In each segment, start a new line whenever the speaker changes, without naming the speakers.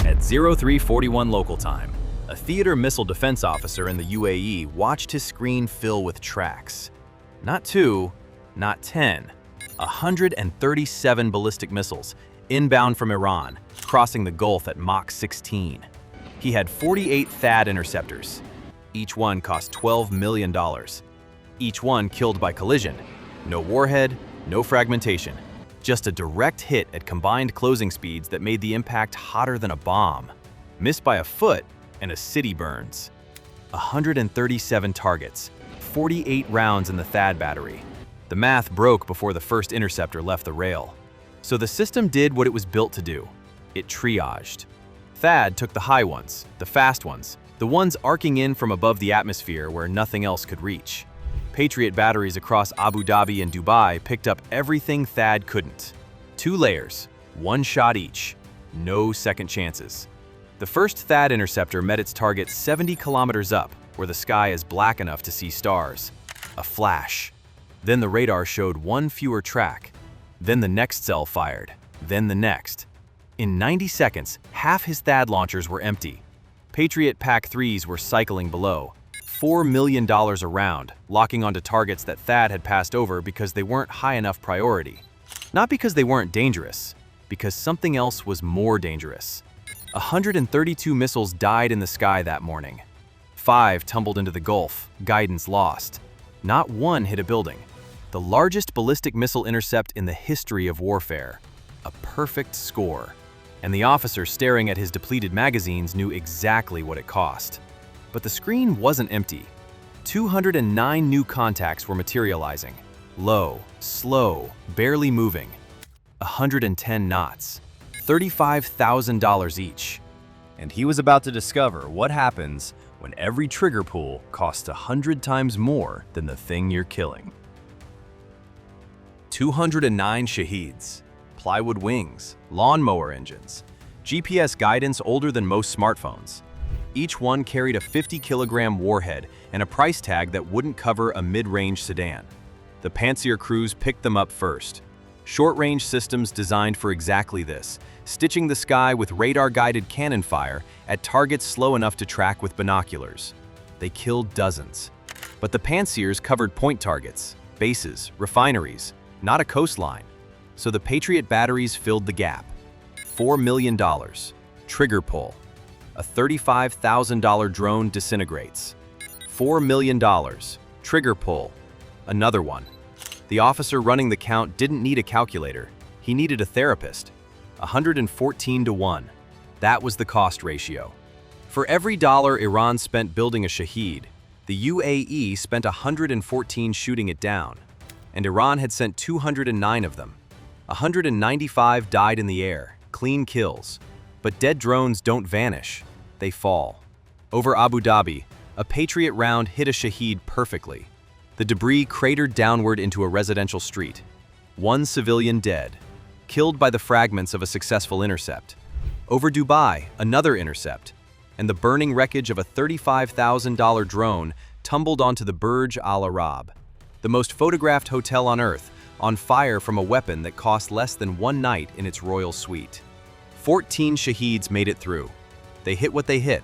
At 0341 local time, a theater missile defense officer in the UAE watched his screen fill with tracks. Not 2, not 10, 137 ballistic missiles inbound from Iran, crossing the Gulf at Mach 16. He had 48 THAAD interceptors. Each one cost $12 million. Each one killed by collision. No warhead, no fragmentation. Just a direct hit at combined closing speeds that made the impact hotter than a bomb. Missed by a foot, and a city burns. 137 targets, 48 rounds in the THAAD battery. The math broke before the first interceptor left the rail. So the system did what it was built to do. It triaged. THAAD took the high ones, the fast ones, the ones arcing in from above the atmosphere where nothing else could reach. Patriot batteries across Abu Dhabi and Dubai picked up everything THAAD couldn't. 2 layers, 1 shot each, no second chances. The first THAAD interceptor met its target 70 kilometers up, where the sky is black enough to see stars. A flash. Then the radar showed 1 fewer track. Then the next cell fired. Then the next. In 90 seconds, half his THAAD launchers were empty. Patriot PAC-3s were cycling below. $4 million a round, locking onto targets that THAAD had passed over because they weren't high enough priority. Not because they weren't dangerous, because something else was more dangerous. 132 missiles died in the sky that morning. 5 tumbled into the Gulf, guidance lost. Not one hit a building. The largest ballistic missile intercept in the history of warfare. A perfect score. And the officer staring at his depleted magazines knew exactly what it cost. But the screen wasn't empty. 209 new contacts were materializing. Low, slow, barely moving. 110 knots. $35,000 each. And he was about to discover what happens when every trigger pull costs 100 times more than the thing you're killing. 209 Shaheds. Plywood wings, lawnmower engines, GPS guidance older than most smartphones. Each one carried a 50-kilogram warhead and a price tag that wouldn't cover a mid-range sedan. The Pantsir crews picked them up first. Short-range systems designed for exactly this, stitching the sky with radar-guided cannon fire at targets slow enough to track with binoculars. They killed dozens. But the Pantsirs covered point targets, bases, refineries, not a coastline. So the Patriot batteries filled the gap. $4 million. Trigger pull. A $35,000 drone disintegrates. $4 million. Trigger pull. Another one. The officer running the count didn't need a calculator. He needed a therapist. 114 to 1. That was the cost ratio. For every dollar Iran spent building a Shahed, the UAE spent 114 shooting it down. And Iran had sent 209 of them. 195 died in the air, clean kills. But dead drones don't vanish, they fall. Over Abu Dhabi, a Patriot round hit a Shahed perfectly. The debris cratered downward into a residential street. 1 civilian dead, killed by the fragments of a successful intercept. Over Dubai, another intercept. And the burning wreckage of a $35,000 drone tumbled onto the Burj Al Arab, the most photographed hotel on Earth, on fire from a weapon that cost less than 1 night in its royal suite. 14 Shaheds made it through. They hit what they hit,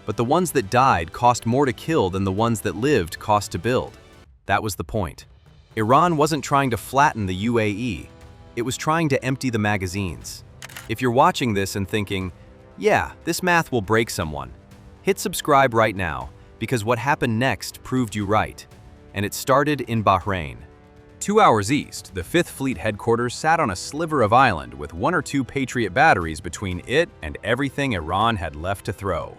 but the ones that died cost more to kill than the ones that lived cost to build. That was the point. Iran wasn't trying to flatten the UAE, it was trying to empty the magazines. If you're watching this and thinking, yeah, this math will break someone, hit subscribe right now, because what happened next proved you right. And it started in Bahrain. 2 hours east, the 5th Fleet headquarters sat on a sliver of island with 1 or 2 Patriot batteries between it and everything Iran had left to throw.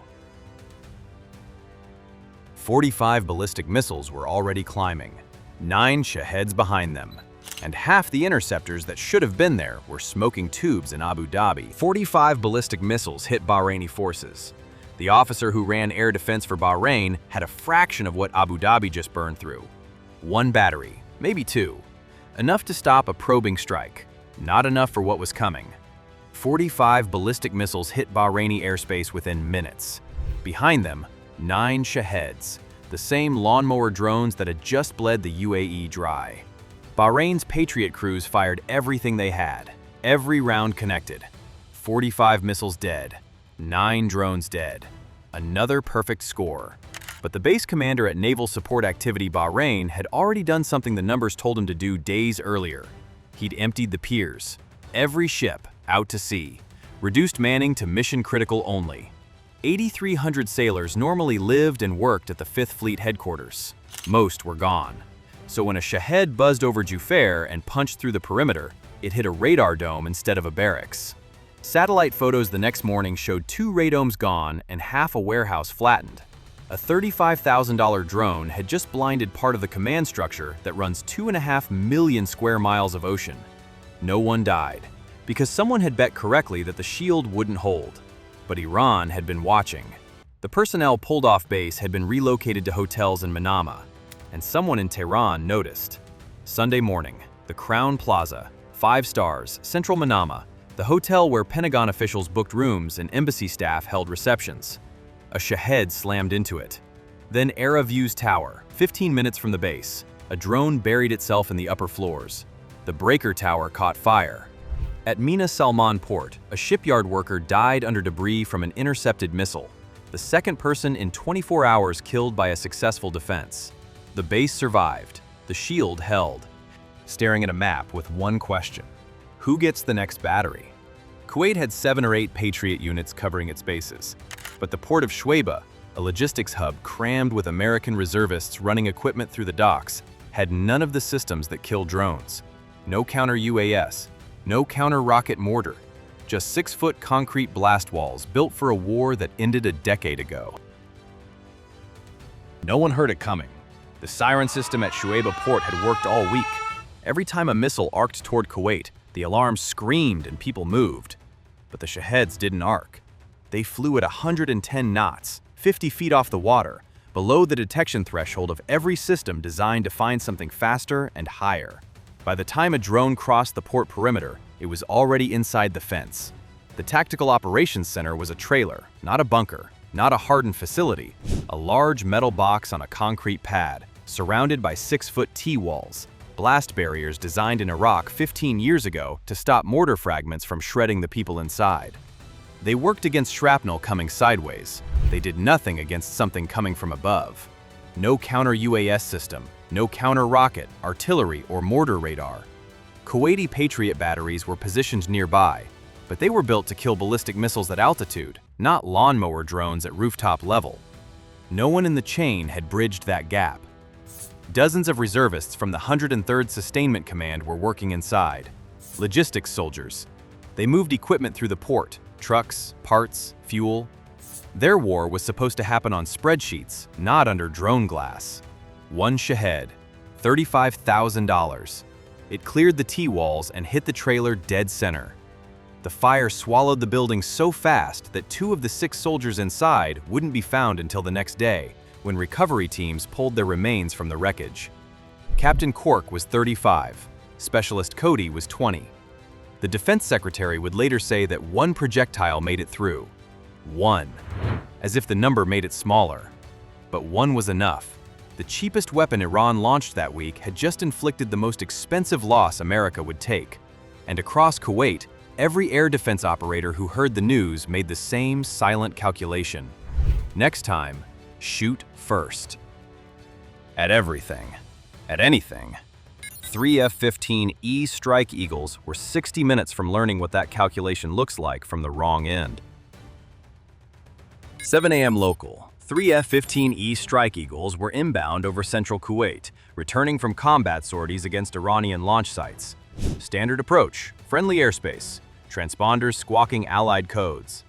45 ballistic missiles were already climbing, 9 Shaheds behind them, and half the interceptors that should have been there were smoking tubes in Abu Dhabi. 45 ballistic missiles hit Bahraini forces. The officer who ran air defense for Bahrain had a fraction of what Abu Dhabi just burned through. 1 battery. Maybe 2. Enough to stop a probing strike. Not enough for what was coming. 45 ballistic missiles hit Bahraini airspace within minutes. Behind them, 9 Shaheds, the same lawnmower drones that had just bled the UAE dry. Bahrain's Patriot crews fired everything they had. Every round connected. 45 missiles dead. 9 drones dead. Another perfect score. But the base commander at Naval Support Activity Bahrain had already done something the numbers told him to do days earlier. He'd emptied the piers. Every ship out to sea. Reduced manning to mission critical only. 8,300 sailors normally lived and worked at the 5th Fleet headquarters. Most were gone. So when a Shahed buzzed over Jufair and punched through the perimeter, it hit a radar dome instead of a barracks. Satellite photos the next morning showed 2 radomes gone and half a warehouse flattened. A $35,000 drone had just blinded part of the command structure that runs 2.5 million square miles of ocean. No one died, because someone had bet correctly that the shield wouldn't hold. But Iran had been watching. The personnel pulled off base had been relocated to hotels in Manama, and someone in Tehran noticed. Sunday morning, the Crown Plaza, 5 stars, Central Manama, the hotel where Pentagon officials booked rooms and embassy staff held receptions. A Shahed slammed into it. Then Era View's tower, 15 minutes from the base. A drone buried itself in the upper floors. The breaker tower caught fire. At Mina Salman Port, a shipyard worker died under debris from an intercepted missile. The second person in 24 hours killed by a successful defense. The base survived. The shield held. Staring at a map with one question. Who gets the next battery? Kuwait had 7 or 8 Patriot units covering its bases. But the port of Shuaiba, a logistics hub crammed with American reservists running equipment through the docks, had none of the systems that kill drones. No counter-UAS, no counter-rocket mortar, just 6-foot concrete blast walls built for a war that ended a decade ago. No one heard it coming. The siren system at Shuaiba port had worked all week. Every time a missile arced toward Kuwait, the alarm screamed and people moved. But the Shaheds didn't arc. They flew at 110 knots, 50 feet off the water, below the detection threshold of every system designed to find something faster and higher. By the time a drone crossed the port perimeter, it was already inside the fence. The Tactical Operations Center was a trailer, not a bunker, not a hardened facility, a large metal box on a concrete pad, surrounded by 6-foot T-walls, blast barriers designed in Iraq 15 years ago to stop mortar fragments from shredding the people inside. They worked against shrapnel coming sideways. They did nothing against something coming from above. No counter-UAS system, no counter-rocket, artillery, or mortar radar. Kuwaiti Patriot batteries were positioned nearby, but they were built to kill ballistic missiles at altitude, not lawnmower drones at rooftop level. No one in the chain had bridged that gap. Dozens of reservists from the 103rd Sustainment Command were working inside. Logistics soldiers. They moved equipment through the port, trucks, parts, fuel. Their war was supposed to happen on spreadsheets, not under drone glass. One Shahed, $35,000. It cleared the T-walls and hit the trailer dead center. The fire swallowed the building so fast that 2 of the 6 soldiers inside wouldn't be found until the next day, when recovery teams pulled their remains from the wreckage. Captain Cork was 35. Specialist Cody was 20. The defense secretary would later say that 1 projectile made it through. 1. As if the number made it smaller. But 1 was enough. The cheapest weapon Iran launched that week had just inflicted the most expensive loss America would take. And across Kuwait, every air defense operator who heard the news made the same silent calculation. Next time, shoot first. At everything. At anything. 3 F-15E Strike Eagles were 60 minutes from learning what that calculation looks like from the wrong end. 7 a.m. local. 3 F-15E Strike Eagles were inbound over central Kuwait, returning from combat sorties against Iranian launch sites. Standard approach, friendly airspace, transponders squawking Allied codes.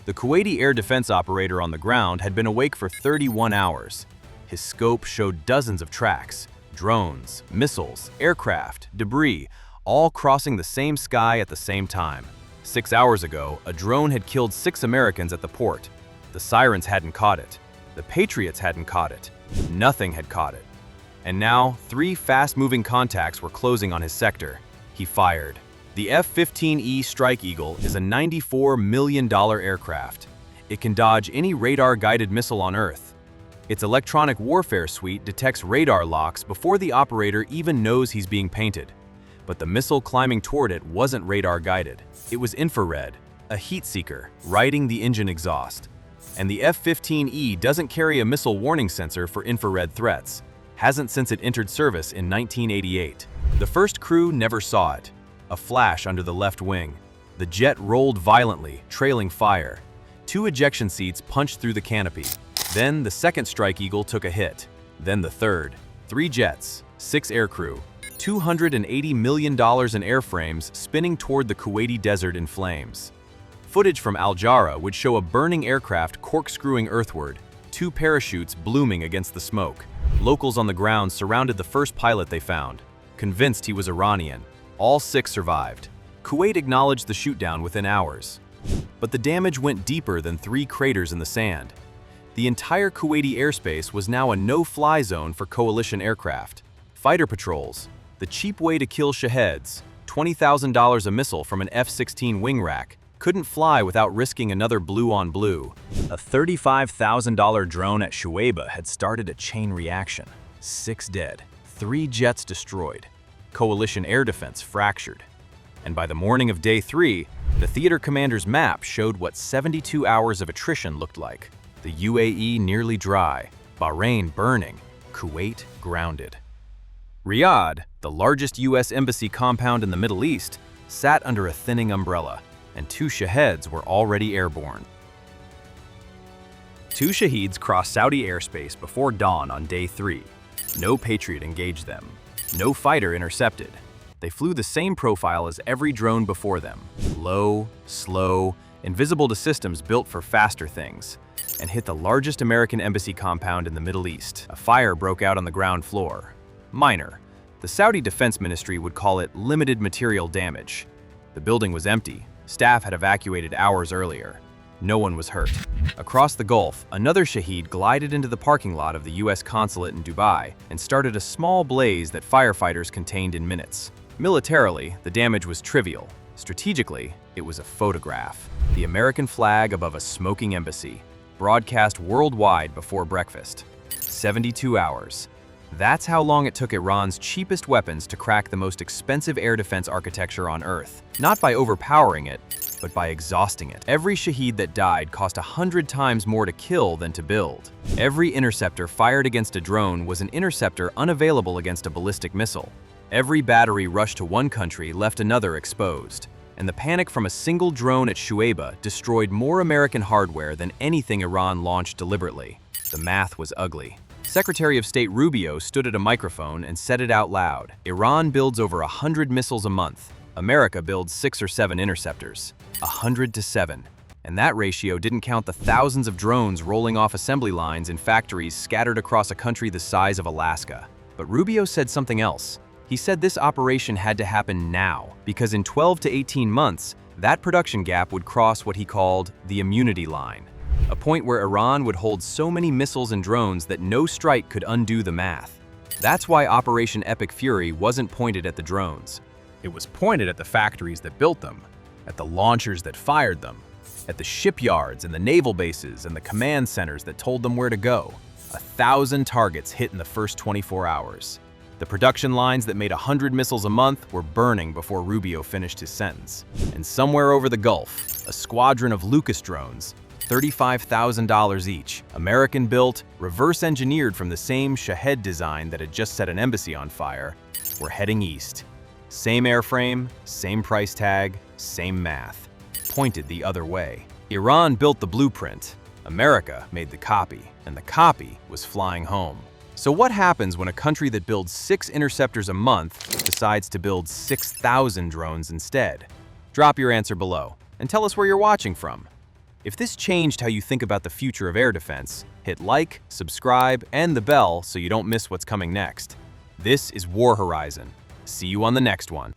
The Kuwaiti air defense operator on the ground had been awake for 31 hours. His scope showed dozens of tracks, drones, missiles, aircraft, debris, all crossing the same sky at the same time. 6 hours ago, a drone had killed 6 Americans at the port. The sirens hadn't caught it. The Patriots hadn't caught it. Nothing had caught it. And now, 3 fast-moving contacts were closing on his sector. He fired. The F-15E Strike Eagle is a $94 million aircraft. It can dodge any radar-guided missile on Earth. Its electronic warfare suite detects radar locks before the operator even knows he's being painted. But the missile climbing toward it wasn't radar-guided. It was infrared. a heat seeker, riding the engine exhaust. And the F-15E doesn't carry a missile warning sensor for infrared threats. Hasn't since it entered service in 1988. The first crew never saw it. A flash under the left wing. The jet rolled violently, trailing fire. 2 ejection seats punched through the canopy. Then the second Strike Eagle took a hit. Then the third. 3 jets, 6 aircrew, $280 million in airframes spinning toward the Kuwaiti desert in flames. Footage from Al Jazeera would show a burning aircraft corkscrewing earthward, 2 parachutes blooming against the smoke. Locals on the ground surrounded the first pilot they found, convinced he was Iranian. All 6 survived. Kuwait acknowledged the shootdown within hours. But the damage went deeper than 3 craters in the sand. The entire Kuwaiti airspace was now a no-fly zone for coalition aircraft. Fighter patrols, the cheap way to kill Shaheds, $20,000 a missile from an F-16 wing rack, couldn't fly without risking another blue-on-blue. A $35,000 drone at Shuaiba had started a chain reaction. 6 dead, 3 jets destroyed. Coalition air defense fractured. And by the morning of day 3, the theater commander's map showed what 72 hours of attrition looked like. The UAE nearly dry, Bahrain burning, Kuwait grounded. Riyadh, the largest U.S. embassy compound in the Middle East, sat under a thinning umbrella, and 2 Shaheds were already airborne. 2 Shaheeds crossed Saudi airspace before dawn on day 3. No Patriot engaged them. No fighter intercepted. They flew the same profile as every drone before them. Low, slow, invisible to systems built for faster things, and hit the largest American embassy compound in the Middle East. A fire broke out on the ground floor. Minor. The Saudi Defense Ministry would call it limited material damage. The building was empty. Staff had evacuated hours earlier. No one was hurt. Across the Gulf, another Shahed glided into the parking lot of the U.S. consulate in Dubai and started a small blaze that firefighters contained in minutes. Militarily, the damage was trivial. Strategically, it was a photograph. The American flag above a smoking embassy, broadcast worldwide before breakfast. 72 hours. That's how long it took Iran's cheapest weapons to crack the most expensive air defense architecture on Earth. Not by overpowering it, but by exhausting it. Every Shahed that died cost 100 times more to kill than to build. Every interceptor fired against a drone was an interceptor unavailable against a ballistic missile. Every battery rushed to one country left another exposed. And the panic from a single drone at Shuaiba destroyed more American hardware than anything Iran launched deliberately. The math was ugly. Secretary of State Rubio stood at a microphone and said it out loud. Iran builds over 100 missiles a month. America builds 6 or 7 interceptors. 100 to 7. And that ratio didn't count the thousands of drones rolling off assembly lines in factories scattered across a country the size of Alaska. But Rubio said something else. He said this operation had to happen now, because in 12 to 18 months, that production gap would cross what he called the immunity line. A point where Iran would hold so many missiles and drones that no strike could undo the math. That's why Operation Epic Fury wasn't pointed at the drones. It was pointed at the factories that built them, at the launchers that fired them, at the shipyards and the naval bases and the command centers that told them where to go. 1,000 targets hit in the first 24 hours. The production lines that made 100 missiles a month were burning before Rubio finished his sentence. And somewhere over the Gulf, a squadron of Lucas drones, $35,000 each, American-built, reverse-engineered from the same Shahed design that had just set an embassy on fire, were heading east. Same airframe, same price tag, same math. Pointed the other way. Iran built the blueprint. America made the copy, and the copy was flying home. So what happens when a country that builds 6 interceptors a month decides to build 6,000 drones instead? Drop your answer below, and tell us where you're watching from. If this changed how you think about the future of air defense, hit like, subscribe, and the bell so you don't miss what's coming next. This is War Horizon. See you on the next one.